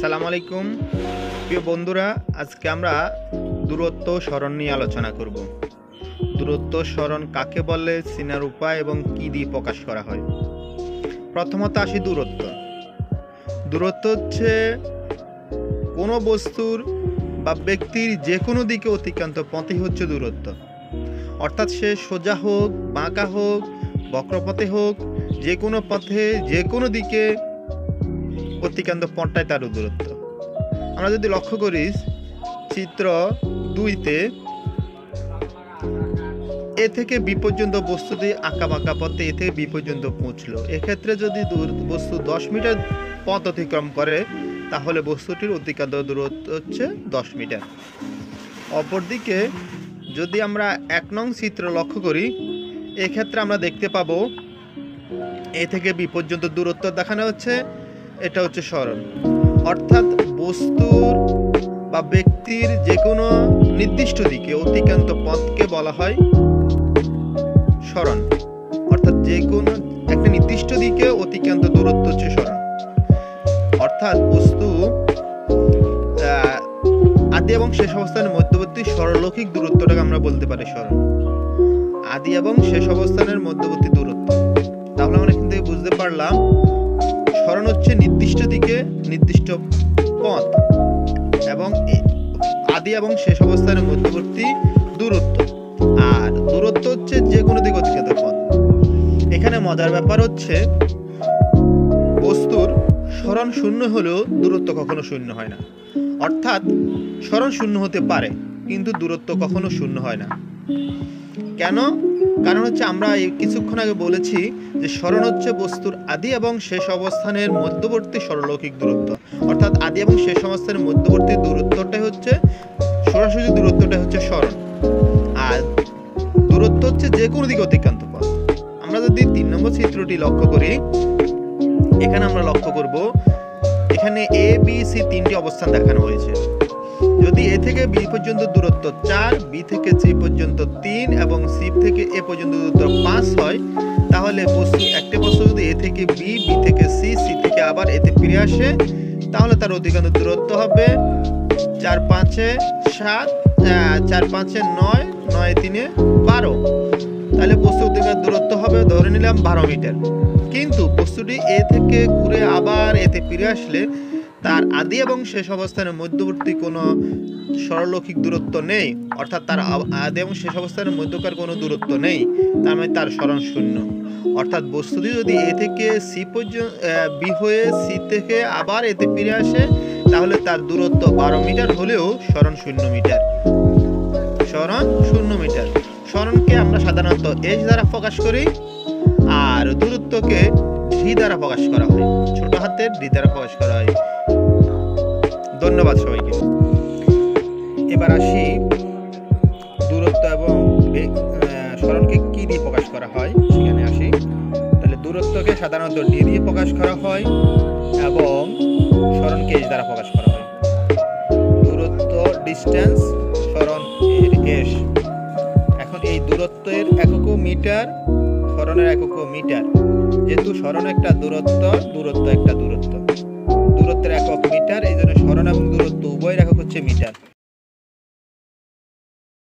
আসসালামু আলাইকুম প্রিয় বন্ধুরা, আজকে আমরা দূরত্ব স্মরণ নিয়ে আলোচনা করব। দূরত্ব স্মরণ কাকে বলে, চিনার উপায় এবং কি দিয়ে প্রকাশ করা হয়। প্রথমত আসি দূরত্ব। দূরত্ব হচ্ছে কোনো বস্তুর বা ব্যক্তির যে কোনো দিকে অতিক্রান্ত পথই হচ্ছে দূরত্ব। অর্থাৎ সে সোজা হোক, বাঁকা হোক, বক্রপথে হোক, যে কোনো পথে যে কোনো দিকে অতিক্রান্ত পথটাই তার দূরত্ব। আমরা যদি লক্ষ্য করি চিত্র 2-তে এ থেকে বি পর্যন্ত বস্তুটি আঁকা বাঁকা পথে এ থেকে বি পর্যন্ত পৌঁছলো। এক্ষেত্রে যদি বস্তু 10 মিটার পথ অতিক্রম করে তাহলে বস্তুটির অতিক্রান্ত দূরত্ব হচ্ছে 10 মিটার। অপরদিকে যদি আমরা 1 নং চিত্র লক্ষ্য করি, এক্ষেত্রে আমরা দেখতে পাবো এ থেকে বি পর্যন্ত দূরত্ব দেখানো হচ্ছে, এটা হচ্ছে স্মরণ। অর্থাৎ বস্তুর বা ব্যক্তির যে কোনো নির্দিষ্ট দিকে অতিক্রান্ত পথকে বলা হয় স্মরণ। অর্থাৎ যে কোনো একটা নির্দিষ্ট দিকে অতিক্রান্ত দূরত্ব হচ্ছে স্মরণ। অর্থাৎ বস্তু আদি এবং শেষ অবস্থানের মধ্যবর্তী সরলরৈখিক দূরত্বটাকে আমরা বলতে পারি স্মরণ। আদি এবং শেষ অবস্থানের মধ্যবর্তী দূরত্ব। তাহলে আমরা এখান থেকে বুঝতে পারলাম স্মরণ হচ্ছে নির্দিষ্ট দিকে নির্দিষ্ট পথ এবং আদি এবং শেষ অবস্থানের মধ্যবর্তী দূরত্ব। আর দূরত্ব হচ্ছে যে কোনো দিকে অতিক্রান্ত পথ। এখানে মজার ব্যাপার হচ্ছে বস্তুর স্মরণ শূন্য হলেও দূরত্ব কখনো শূন্য হয় না। অর্থাৎ স্মরণ শূন্য হতে পারে কিন্তু দূরত্ব কখনো শূন্য হয় না। কেন? কারণ হচ্ছে আমরা কিছুক্ষণ আগে বলেছি যে স্মরণ হচ্ছে বস্তুর আদি এবং শেষ অবস্থানের মধ্যবর্তী সরলরৈখিক দূরত্ব। অর্থাৎ আদি এবং শেষ অবস্থানের মধ্যবর্তী দূরত্বটাই হচ্ছে সরাসরি দূরত্বটা হচ্ছে স্মরণ। আর দূরত্ব হচ্ছে যে কোনো দিকে অতিক্রান্ত পথ। আমরা যদি 3 নম্বর চিত্রটি লক্ষ্য করি, এখানে আমরা লক্ষ্য করব এখানে এ বি সি 3টি অবস্থান দেখানো হয়েছে। যদি এ থেকে বি পর্যন্ত দূরত্ব 4, বি থেকে সি পর্যন্ত 3 এবং সি থেকে এ পর্যন্ত দূরত্ব 5 হয়, তাহলে একটা বস্তু যদি এ থেকে বি, বি থেকে সি, সি থেকে আবার এতে ফিরে আসে, তাহলে তার অতিক্রান্ত দূরত্ব হবে 4 5 7, 4 5 9, 9 3 12। তাহলে বস্তুর অতিক্রান্ত দূরত্ব হবে ধরে নিলাম 12 মিটার। কিন্তু বস্তুটি এ থেকে ঘুরে আবার এতে ফিরে আসলে তার আদি এবং শেষ অবস্থানের মধ্যবর্তী কোনো সরলরৈখিক দূরত্ব নেই। অর্থাৎ তার আদি এবং শেষ অবস্থানের মধ্যকার কোনো দূরত্ব নেই, তার মানে তার স্মরণ শূন্য। অর্থাৎ বস্তুটি যদি এ থেকে সি পর্যন্ত বি হয়ে সি থেকে আবার এতে ফিরে আসে, তাহলে তার দূরত্ব 12 মিটার হলেও স্মরণ 0 মিটার। স্মরণ 0 মিটার। স্মরণকে আমরা সাধারণত এস দ্বারা প্রকাশ করি আর দূরত্বকে ডি দ্বারা প্রকাশ করা হয়, ছোট হাতের ডি দ্বারা প্রকাশ করা হয়। ধন্যবাদ সবাইকে। এবার আসি দূরত্ব এবং স্মরণকে কি দিয়ে প্রকাশ করা হয় সেখানে আসি। তাহলে দূরত্বকে সাধারণত ডি দিয়ে প্রকাশ করা হয় এবং স্মরণকে এস দ্বারা প্রকাশ করা হয়। দূরত্ব ডিস্টেন্স, স্মরণ এস। এখন এই দূরত্বের এককও মিটার, স্মরণের এককও মিটার। যেহেতু স্মরণ একটা দূরত্ব, দূরত্ব একটা দূরত্ব, দূরত্বের একক মিটার, এই জন্য স্মরণ এবং দূরত্ব উভয়ের একক হচ্ছে মিটার।